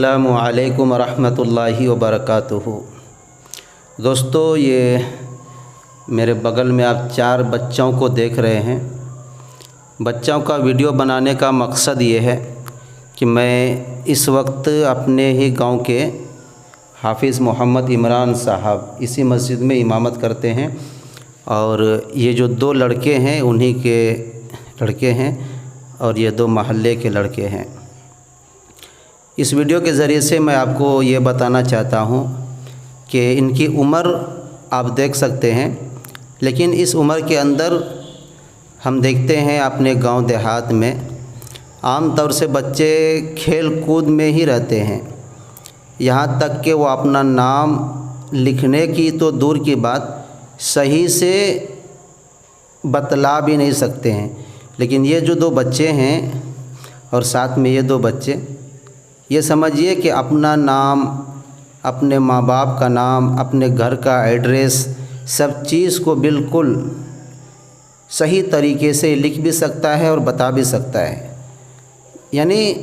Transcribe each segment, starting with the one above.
अस्सलामु अलैकुम रहमतुल्लाहि व बरकातुहू। दोस्तों, ये मेरे बगल में आप 4 बच्चों को देख रहे हैं। बच्चों का वीडियो बनाने का मकसद ये है कि मैं इस वक्त अपने ही गांव के हाफिज़ मोहम्मद इमरान साहब इसी मस्जिद में इमामत करते हैं और ये जो 2 लड़के हैं उन्हीं के लड़के हैं और ये 2 महल्ले के लड़के हैं। इस वीडियो के ज़रिए से मैं आपको ये बताना चाहता हूँ कि इनकी उम्र आप देख सकते हैं, लेकिन इस उम्र के अंदर हम देखते हैं अपने गांव देहात में आम तौर से बच्चे खेल कूद में ही रहते हैं। यहाँ तक कि वो अपना नाम लिखने की तो दूर की बात सही से बतला भी नहीं सकते हैं। लेकिन ये जो 2 बच्चे हैं और साथ में ये 2 बच्चे, ये समझिए कि अपना नाम, अपने माँ बाप का नाम, अपने घर का एड्रेस, सब चीज़ को बिल्कुल सही तरीके से लिख भी सकता है और बता भी सकता है। यानी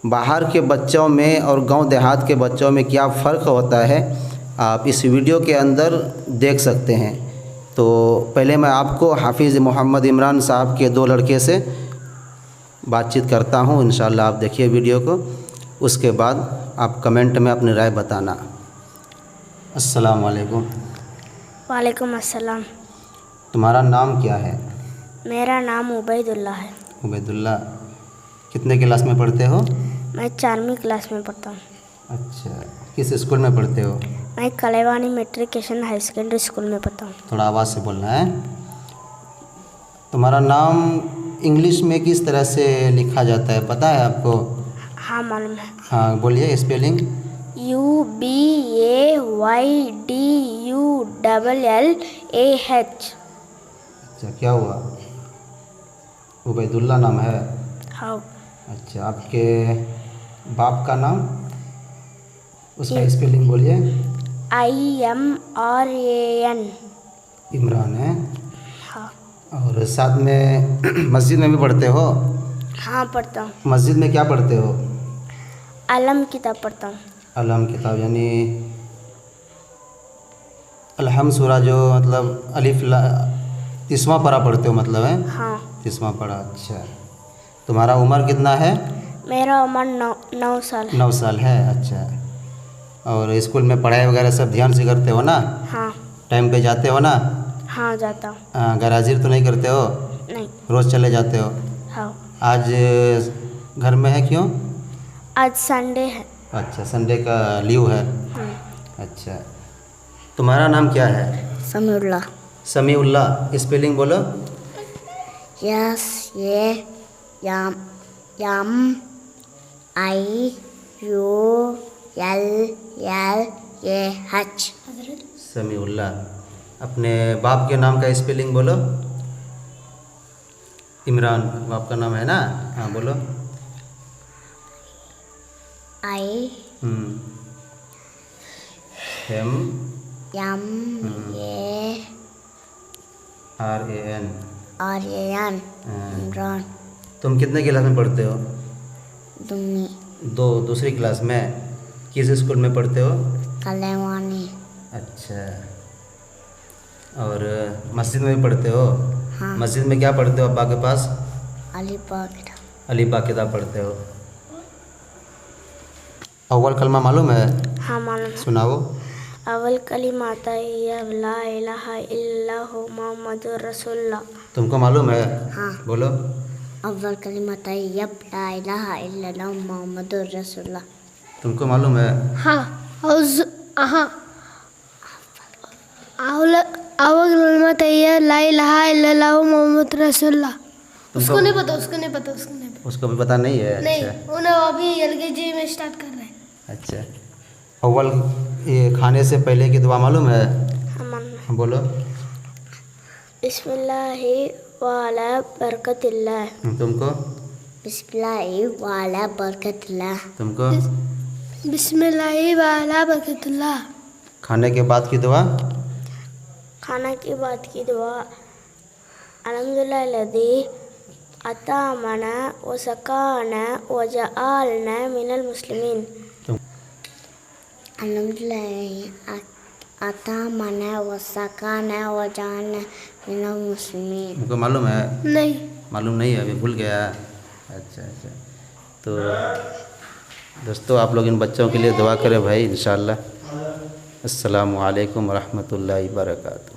बाहर के बच्चों में और गांव देहात के बच्चों में क्या फ़र्क होता है आप इस वीडियो के अंदर देख सकते हैं। तो पहले मैं आपको हाफिज़ मोहम्मद इमरान साहब के 2 लड़के से बातचीत करता हूँ। इंशाअल्लाह आप देखिए वीडियो को, उसके बाद आप कमेंट में अपनी राय बताना। अस्सलाम वालेकुम। वालेकुम अस्सलाम। तुम्हारा नाम क्या है? मेरा नाम उबैदुल्ला है। उबैदुल्ला, कितने क्लास में पढ़ते हो? मैं 4वीं क्लास में पढ़ता हूँ। अच्छा, किस स्कूल में पढ़ते हो? मैं कलेवानी मेट्रिकेशन हाई सेकेंडरी स्कूल में पढ़ता हूँ। थोड़ा आवाज़ से बोलना है। तुम्हारा नाम इंग्लिश में किस तरह से लिखा जाता है, पता है आपको? हाँ, मालूम है। हाँ, बोलिए स्पेलिंग। UBAYDULLAH। अच्छा, क्या हुआ? उबैदुल्ला नाम है? हाँ। अच्छा, आपके बाप का नाम, उसका स्पेलिंग बोलिए। IMRAN। इमरान है। हाँ। और साथ में मस्जिद में भी पढ़ते हो? हाँ, पढ़ता हूँ। मस्जिद में क्या पढ़ते हो? अलम किताब पढ़ता हूँ। अलम किताब यानी अलहम सूरा, जो मतलब अलिफ ला 30वां पारा पढ़ते हो मतलब है? हाँ। 30वां पारा। अच्छा, तुम्हारा उम्र कितना है? मेरा उम्र 9 साल है। 9 साल है। अच्छा, और स्कूल में पढ़ाई वगैरह सब ध्यान से करते हो ना? हाँ। टाइम पे जाते हो ना? हाँ, जाता हूँ। गैरहाजिर तो नहीं करते हो? नहीं। रोज़ चले जाते हो? हाँ। आज घर में है, क्यों? आज संडे है। अच्छा, संडे का लीव है। हाँ। अच्छा, तुम्हारा नाम क्या है? समीउल्लाह। समीउल्लाह, स्पेलिंग बोलो। SAMIULLAH। समीउल्लाह। अपने बाप के नाम का स्पेलिंग बोलो। इमरान बाप का नाम है ना? हाँ, बोलो। IMRAN। इमरान। तुम कितने क्लास में पढ़ते हो? दूसरी क्लास में। किस स्कूल में पढ़ते हो? कलेवानी। अच्छा, और मस्जिद में भी पढ़ते हो? हाँ। मस्जिद में क्या पढ़ते हो अब्बा के पास? अलीबा किताब पढ़ते हो। अव्वल कलमा मालूम है? हाँ, मालूम है। सुनाओ। अव्वल कलिमा तैयब ला इलाहा इल्लल्लाहु मुहम्मदुर रसूलुल्लाह। तुमको मालूम है? हाँ। बोलो। अव्वल कलिमा तैयब ला इलाहा इल्लल्लाहु मुहम्मदुर रसूलुल्लाह। तुमको मालूम है? हाँ। अव्वल कलिमा तैयब ला इलाहा इल्लल्लाहु मुहम्मदुर रसूलुल्लाह। उसको नहीं पता। उसको भी पता नहीं है? नहीं, अच्छा। उन्हें अभी LKG में स्टार्ट कर रहे हैं। अच्छा, अव्वल ये खाने से पहले की दुआ मालूम है? हाँ, मालूम है। हाँ, बोलो। बिस्मिल्लाहि वाला बरकतिल्लाह। तुमको? बिस्मिल्लाहि वाला बरकतिल्लाह। तुमको? बिस्मिल्लाहि वाला बरकतुल्लाह। खाने के बाद की दुआ? खाना के बाद की दुआ अल्हम्दुलिल्लाह लदी अतामना व सकाना व जआलना मिनल मुस्लिमीन। अल्हम्दुलिल्लाह अतामना व सकाना व जआलना मिनल मुस्लिमीन। उनको मालूम है? नहीं। मालूम नहीं है, अभी भूल गया। अच्छा अच्छा। तो दोस्तों आप लोग इन बच्चों के लिए दुआ करें भाई, इंशाअल्लाह। अस्सलामु अलैकुम रहमतुल्लाहि व बरकातुहू।